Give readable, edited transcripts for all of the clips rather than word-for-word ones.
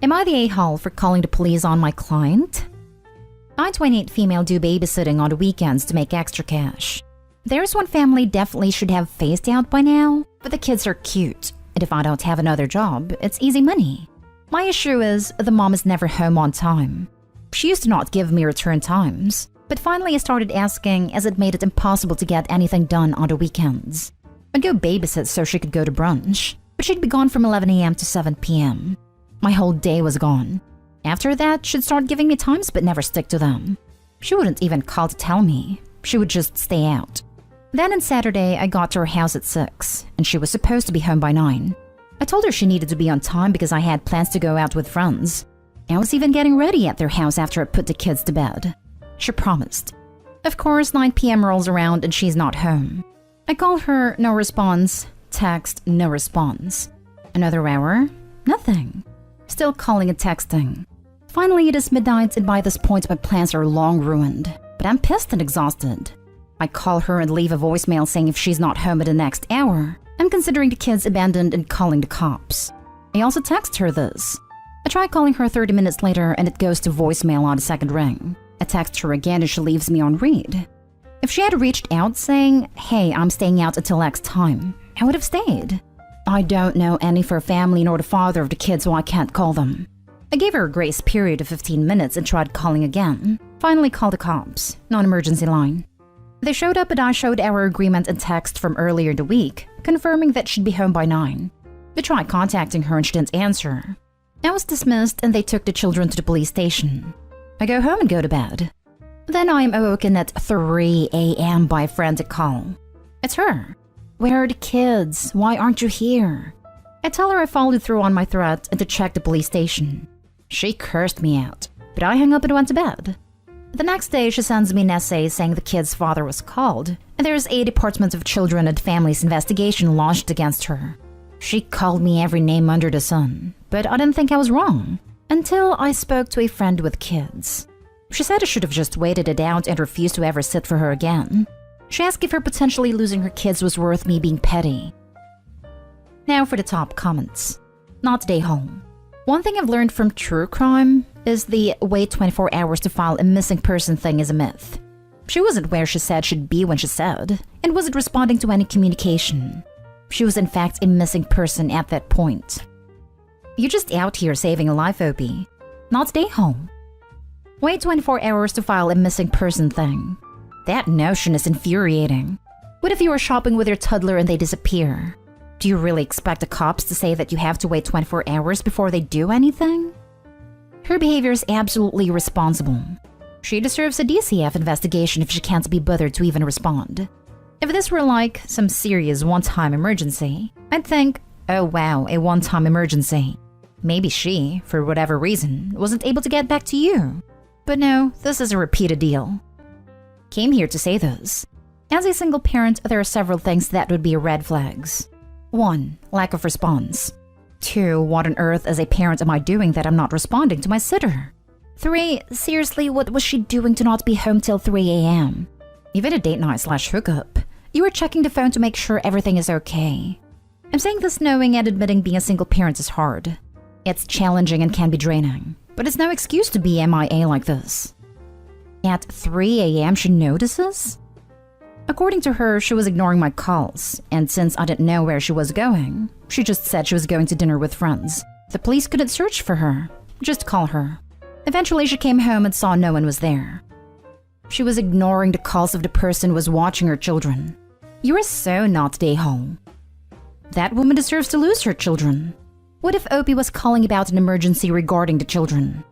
Am I the a-hole for calling the police on my client? I, 28 female, do babysitting on the weekends to make extra cash. There's one family definitely should have phased out by now, but the kids are cute, and if I don't have another job, it's easy money. My issue is the mom is never home on time. She used to not give me return times, but finally I started asking as it made it impossible to get anything done on the weekends. I'd go babysit so she could go to brunch, but she'd be gone from 11 a.m. to 7 p.m. My whole day was gone. After that, she'd start giving me times but never stick to them. She wouldn't even call to tell me. She would just stay out. Then on Saturday, I got to her house at 6, and she was supposed to be home by 9. I told her she needed to be on time because I had plans to go out with friends. I was even getting ready at their house after I put the kids to bed. She promised. Of course, 9 p.m. rolls around and she's not home. I call her, no response. Text, no response. Another hour, nothing. Still calling and texting. Finally, it is midnight, and by this point, my plans are long ruined. But I'm pissed and exhausted. I call her and leave a voicemail saying if she's not home in the next hour, I'm considering the kids abandoned and calling the cops. I also text her this. I try calling her 30 minutes later, and it goes to voicemail on the second ring. I text her again and she leaves me on read. If she had reached out saying, hey, I'm staying out until X time, I would have stayed. I don't know any of her family nor the father of the kids, so I can't call them. I gave her a grace period of 15 minutes and tried calling again. Finally called the cops, non-emergency line. They showed up and I showed our agreement and text from earlier in the week, confirming that she'd be home by 9. They tried contacting her and she didn't answer. I was dismissed and they took the children to the police station. I go home and go to bed. Then I am awoken at 3 a.m. by a frantic call. It's her. Where are the kids? Why aren't you here? I tell her I followed through on my threat and to check the police station. She cursed me out, but I hung up and went to bed. The next day, she sends me an essay saying the kid's father was called, and there is a Department of Children and Families investigation launched against her. She called me every name under the sun, but I didn't think I was wrong, until I spoke to a friend with kids. She said I should have just waited it out and refused to ever sit for her again. She asked if her potentially losing her kids was worth me being petty. Now for the top comments. Not today home. One thing I've learned from true crime is the wait 24 hours to file a missing person thing is a myth. She wasn't where she said she'd be when she said, and wasn't responding to any communication. She was in fact a missing person at that point. You're just out here saving a life, Opie. Not stay home. Wait 24 hours to file a missing person thing. That notion is infuriating. What if you are shopping with your toddler and they disappear? Do you really expect the cops to say that you have to wait 24 hours before they do anything? Her behavior is absolutely irresponsible. She deserves a DCF investigation if she can't be bothered to even respond. If this were like some serious one-time emergency, I'd think, oh wow, a one-time emergency. Maybe she, for whatever reason, wasn't able to get back to you. But no, this is a repeated deal. Came here to say this. As a single parent, there are several things that would be red flags. 1. Lack of response. 2. What on earth as a parent am I doing that I'm not responding to my sitter? 3. Seriously, what was she doing to not be home till 3 a.m.? Even a date night / hookup. You were checking the phone to make sure everything is okay. I'm saying this knowing and admitting being a single parent is hard. It's challenging and can be draining, but it's no excuse to be MIA like this. At 3 a.m. she notices? According to her, she was ignoring my calls, and since I didn't know where she was going, she just said she was going to dinner with friends. The police couldn't search for her, just call her. Eventually she came home and saw no one was there. She was ignoring the calls of the person who was watching her children. You are so not stay home. That woman deserves to lose her children. What if Opie was calling about an emergency regarding the children?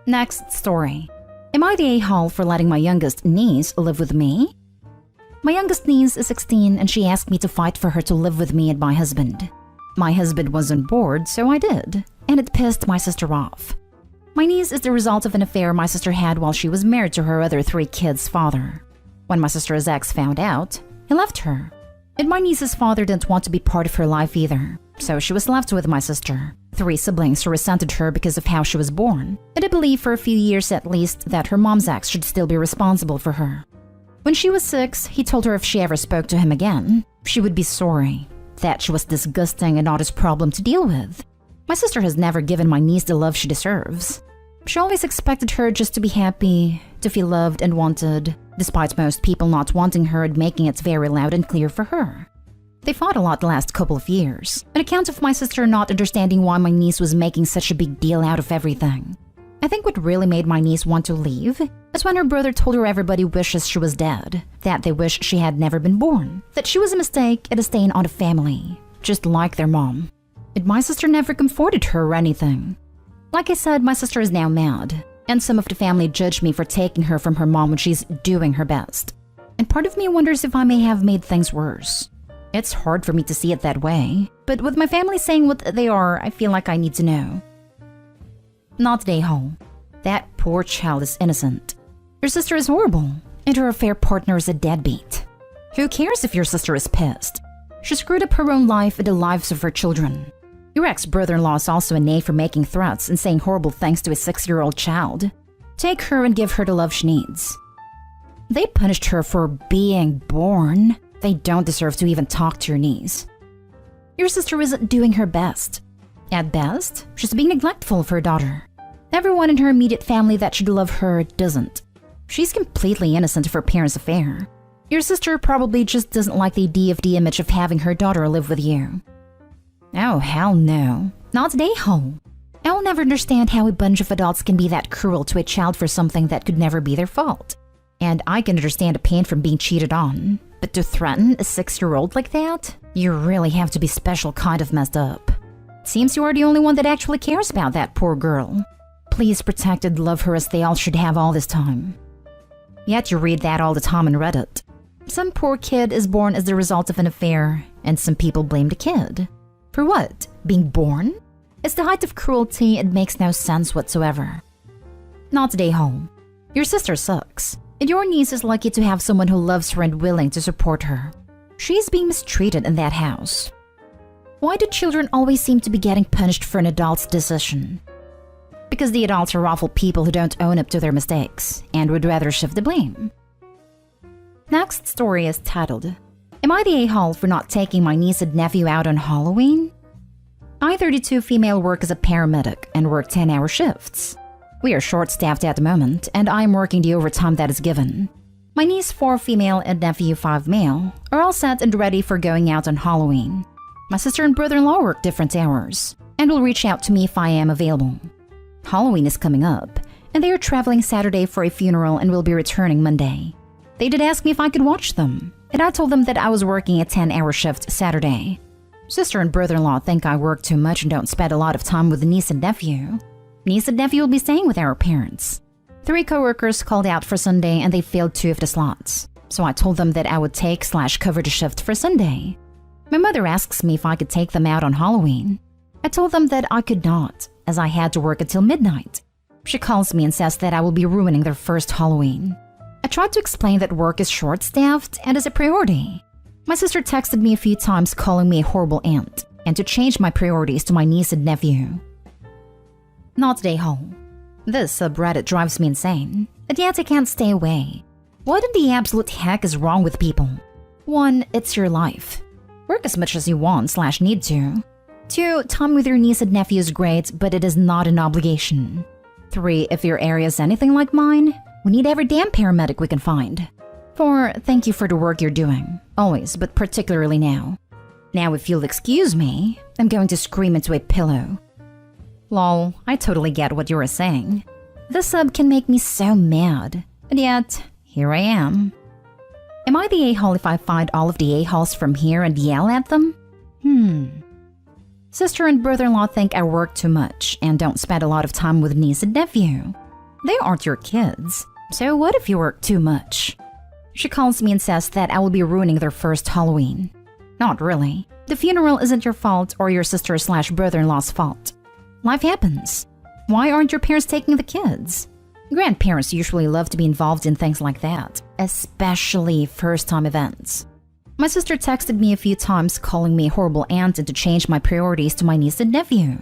Next story. Am I the a-hole for letting my youngest niece live with me? My youngest niece is 16 and she asked me to fight for her to live with me and my husband. My husband was on board, so I did, and it pissed my sister off. My niece is the result of an affair my sister had while she was married to her other 3 kids' father. When my sister's ex found out, he left her. And my niece's father didn't want to be part of her life either, so she was left with my sister. 3 siblings who resented her because of how she was born, and I believe for a few years at least that her mom's ex should still be responsible for her. When she was 6, he told her if she ever spoke to him again, she would be sorry, that she was disgusting and not his problem to deal with. My sister has never given my niece the love she deserves. She always expected her just to be happy, to feel loved and wanted, despite most people not wanting her and making it very loud and clear for her. They fought a lot the last couple of years, an account of my sister not understanding why my niece was making such a big deal out of everything. I think what really made my niece want to leave is when her brother told her everybody wishes she was dead, that they wish she had never been born, that she was a mistake and a stain on the family, just like their mom. And my sister never comforted her or anything. Like I said, my sister is now mad, and some of the family judge me for taking her from her mom when she's doing her best. And part of me wonders if I may have made things worse. It's hard for me to see it that way, but with my family saying what they are, I feel like I need to know. Not today, Hall. That poor child is innocent. Your sister is horrible, and her affair partner is a deadbeat. Who cares if your sister is pissed? She screwed up her own life and the lives of her children. Your ex-brother-in-law is also an A for making threats and saying horrible things to a 6-year-old child. Take her and give her the love she needs. They punished her for being born. They don't deserve to even talk to your niece. Your sister isn't doing her best. At best, she's being neglectful of her daughter. Everyone in her immediate family that should love her doesn't. She's completely innocent of her parents' affair. Your sister probably just doesn't like the idea of the image of having her daughter live with you. Oh, hell no. Not today, Hole. I will never understand how a bunch of adults can be that cruel to a child for something that could never be their fault. And I can understand the pain from being cheated on. But to threaten a 6-year-old like that? You really have to be special kind of messed up. It seems you are the only one that actually cares about that poor girl. Please protect and love her as they all should have all this time. Yet you read that all the time on Reddit. Some poor kid is born as the result of an affair, and some people blame the kid. For what? Being born? It's the height of cruelty and makes no sense whatsoever. Not today, home. Your sister sucks, and your niece is lucky to have someone who loves her and willing to support her. She's being mistreated in that house. Why do children always seem to be getting punished for an adult's decision? Because the adults are awful people who don't own up to their mistakes and would rather shift the blame. Next story is titled, Am I the a-hole for not taking my niece and nephew out on Halloween? I, 32 female, work as a paramedic and work 10-hour shifts. We are short-staffed at the moment, and I am working the overtime that is given. My niece, 4 female, and nephew, 5 male, are all set and ready for going out on Halloween. My sister and brother-in-law work different hours, and will reach out to me if I am available. Halloween is coming up, and they are traveling Saturday for a funeral and will be returning Monday. They did ask me if I could watch them, and I told them that I was working a 10-hour shift Saturday. Sister and brother-in-law think I work too much and don't spend a lot of time with the niece and nephew. Niece and nephew will be staying with our parents. 3 co-workers called out for Sunday and they filled 2 of the slots, so I told them that I would take/cover the shift for Sunday. My mother asks me if I could take them out on Halloween. I told them that I could not, as I had to work until midnight. She calls me and says that I will be ruining their first Halloween. I tried to explain that work is short-staffed and is a priority. My sister texted me a few times calling me a horrible aunt and to change my priorities to my niece and nephew. Not today, home. This subreddit drives me insane, and yet I can't stay away. What in the absolute heck is wrong with people? 1. It's your life. Work as much as you want/need to. 2. Time with your niece and nephew is great, but it is not an obligation. 3. If your area is anything like mine, we need every damn paramedic we can find. 4. Thank you for the work you're doing. Always, but particularly now. Now, if you'll excuse me, I'm going to scream into a pillow. Lol, I totally get what you were saying. This sub can make me so mad. And yet, here I am. Am I the a-hole if I find all of the a-holes from here and yell at them? Sister and brother-in-law think I work too much and don't spend a lot of time with niece and nephew. They aren't your kids, so what if you work too much? She calls me and says that I will be ruining their first Halloween. Not really. The funeral isn't your fault or your sister/brother-in-law's fault. Life happens. Why aren't your parents taking the kids? Grandparents usually love to be involved in things like that, especially first-time events. My sister texted me a few times calling me a horrible aunt and to change my priorities to my niece and nephew.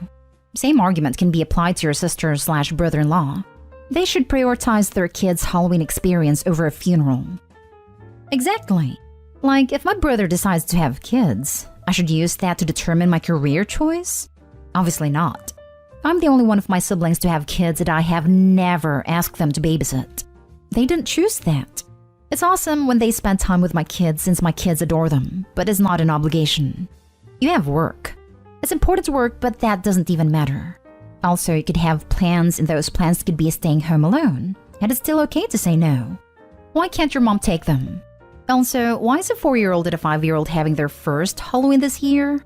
Same argument can be applied to your sister/brother-in-law. They should prioritize their kids' Halloween experience over a funeral. Exactly. Like, if my brother decides to have kids, I should use that to determine my career choice? Obviously not. I'm the only one of my siblings to have kids and I have never asked them to babysit. They didn't choose that. It's awesome when they spend time with my kids since my kids adore them, but it's not an obligation. You have work. It's important to work, but that doesn't even matter. Also, you could have plans and those plans could be staying home alone, and it's still okay to say no. Why can't your mom take them? Also, why is a 4-year-old and a 5-year-old having their first Halloween this year?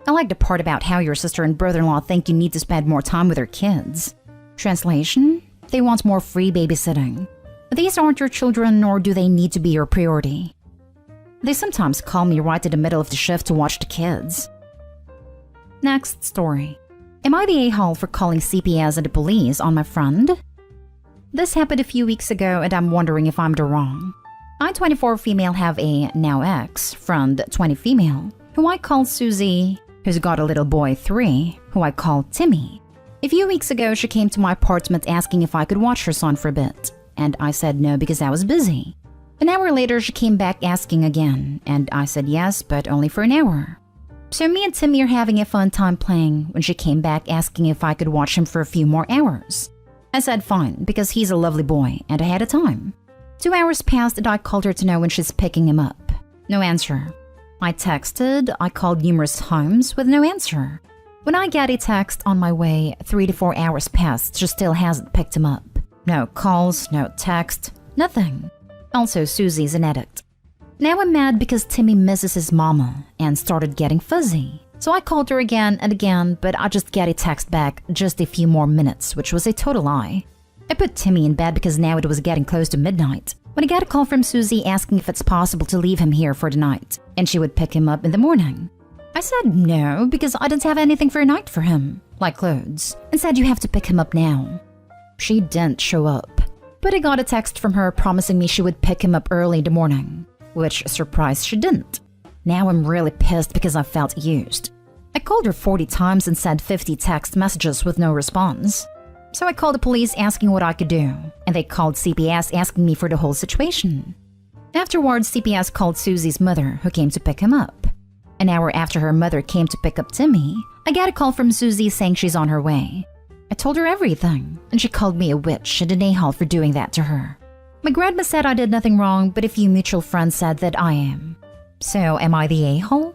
I like the part about how your sister and brother-in-law think you need to spend more time with their kids. Translation? They want more free babysitting. These aren't your children, nor do they need to be your priority. They sometimes call me right in the middle of the shift to watch the kids. Next story. Am I the a-hole for calling CPS and the police on my friend? This happened a few weeks ago and I'm wondering if I'm the wrong. I, 24 female, have a now ex friend, 20 female, who I call Susie, who's got a little boy, 3, who I call Timmy. A few weeks ago, she came to my apartment asking if I could watch her son for a bit, and I said no because I was busy. An hour later, she came back asking again, and I said yes, but only for an hour. So me and Timmy are having a fun time playing when she came back asking if I could watch him for a few more hours. I said fine, because he's a lovely boy, and I had a time. 2 hours passed and I called her to know when she's picking him up. No answer. I texted, I called numerous times with no answer. When I get a text on my way, 3 to 4 hours passed, she still hasn't picked him up. No calls, no text, nothing. Also, Susie's an addict. Now I'm mad because Timmy misses his mama and started getting fuzzy. So I called her again and again, but I just get a text back just a few more minutes, which was a total lie. I put Timmy in bed because now it was getting close to midnight when I got a call from Susie asking if it's possible to leave him here for the night and she would pick him up in the morning. I said no because I didn't have anything for a night for him, like clothes, and said you have to pick him up now. She didn't show up, but I got a text from her promising me she would pick him up early in the morning, which surprised she didn't. Now I'm really pissed because I felt used. I called her 40 times and sent 50 text messages with no response. So I called the police asking what I could do, and they called CPS asking me for the whole situation. Afterwards, CPS called Susie's mother, who came to pick him up. An hour after her mother came to pick up Timmy, I got a call from Susie saying she's on her way. I told her everything, and she called me a witch and an a-hole for doing that to her. My grandma said I did nothing wrong, but a few mutual friends said that I am. So am I the a-hole?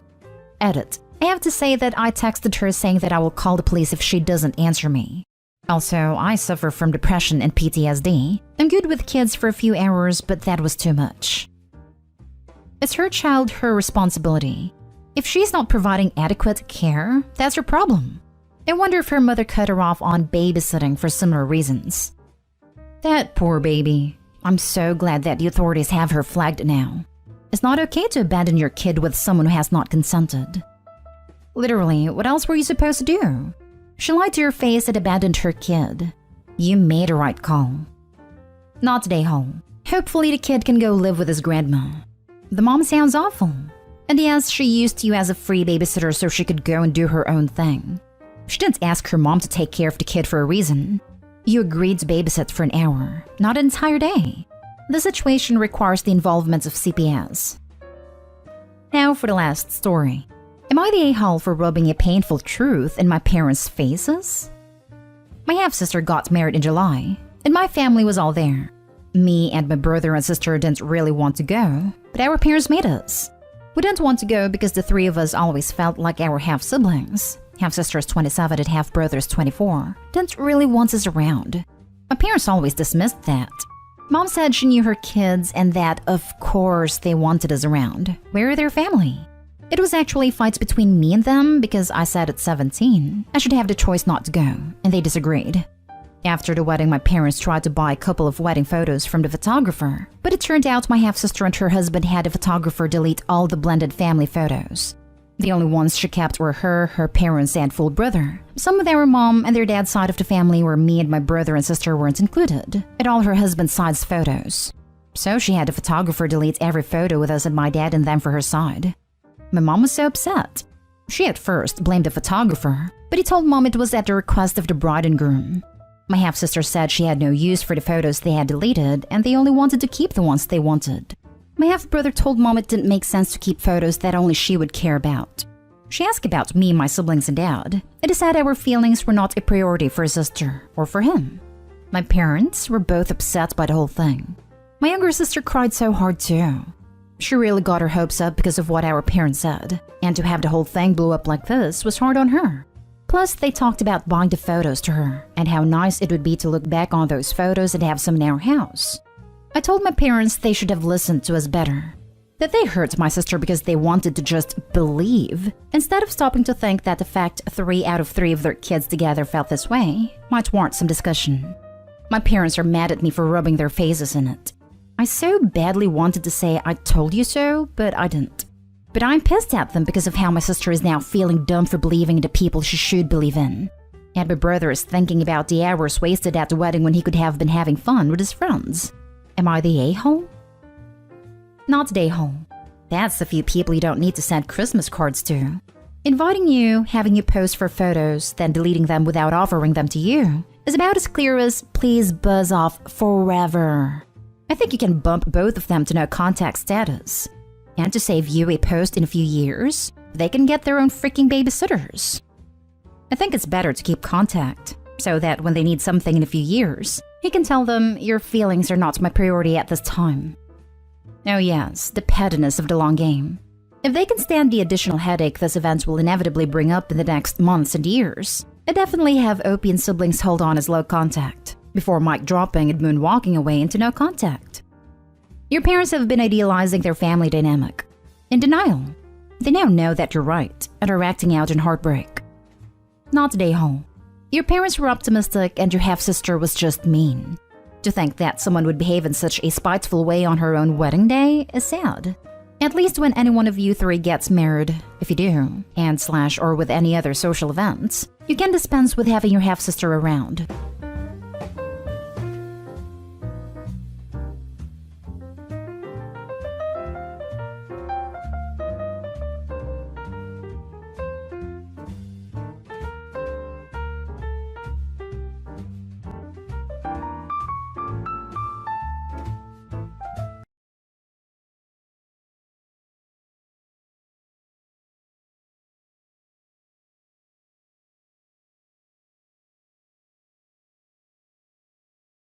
Edit. I have to say that I texted her saying that I will call the police if she doesn't answer me. Also, I suffer from depression and PTSD. I'm good with kids for a few hours, but that was too much. It's her child, her responsibility. If she's not providing adequate care, that's her problem. I wonder if her mother cut her off on babysitting for similar reasons. That poor baby. I'm so glad that the authorities have her flagged now. It's not okay to abandon your kid with someone who has not consented. Literally, what else were you supposed to do? She lied to your face and abandoned her kid. You made a right call. Not today, home. Hopefully the kid can go live with his grandma. The mom sounds awful. And yes, she used you as a free babysitter so she could go and do her own thing. She didn't ask her mom to take care of the kid for a reason. You agreed to babysit for an hour, not an entire day. The situation requires the involvement of CPS. Now for the last story. Am I the a-hole for rubbing a painful truth in my parents' faces? My half-sister got married in July, and my family was all there. Me and my brother and sister didn't really want to go, but our parents made us. We didn't want to go because the 3 of us always felt like our half-siblings, half-sister is 27 and half-brother is 24, didn't really want us around. My parents always dismissed that. Mom said she knew her kids and that, of course, they wanted us around. We're their family. It was actually fights between me and them because I said at 17 I should have the choice not to go, and they disagreed. After the wedding, my parents tried to buy a couple of wedding photos from the photographer, but it turned out my half-sister and her husband had the photographer delete all the blended family photos. The only ones she kept were her parents, and full brother. Some with our mom and their dad's side of the family where me and my brother and sister weren't included, and all her husband's side's photos. So she had the photographer delete every photo with us and my dad and them for her side. My mom was so upset. She at first blamed the photographer, but he told mom it was at the request of the bride and groom. My half-sister said she had no use for the photos they had deleted and they only wanted to keep the ones they wanted. My half-brother told mom it didn't make sense to keep photos that only she would care about. She asked about me, my siblings, and dad. It is said our feelings were not a priority for his sister or for him. My parents were both upset by the whole thing. My younger sister cried so hard too. She really got her hopes up because of what our parents said, and to have the whole thing blow up like this was hard on her. Plus, they talked about buying the photos to her and how nice it would be to look back on those photos and have some in our house. I told my parents they should have listened to us better. That they hurt my sister because they wanted to just believe, instead of stopping to think that the fact 3 out of 3 of their kids together felt this way might warrant some discussion. My parents are mad at me for rubbing their faces in it. I so badly wanted to say I told you so, but I didn't. But I'm pissed at them because of how my sister is now feeling dumb for believing in the people she should believe in. And my brother is thinking about the hours wasted at the wedding when he could have been having fun with his friends. Am I the a-hole? Not the a-hole. That's the few people you don't need to send Christmas cards to. Inviting you, having you post for photos, then deleting them without offering them to you is about as clear as please buzz off forever. I think you can bump both of them to no contact status. And to save you a post in a few years, they can get their own freaking babysitters. I think it's better to keep contact, so that when they need something in a few years, you can tell them your feelings are not my priority at this time. Oh yes, the pettiness of the long game. If they can stand the additional headache this event will inevitably bring up in the next months and years, I definitely have Opie and siblings hold on as low contact, before mic dropping and Moon walking away into no contact. Your parents have been idealizing their family dynamic. In denial. They now know that you're right and are acting out in heartbreak. Not the a-hole. Your parents were optimistic and your half-sister was just mean. To think that someone would behave in such a spiteful way on her own wedding day is sad. At least when any one of you 3 gets married, if you do, or with any other social events, you can dispense with having your half-sister around.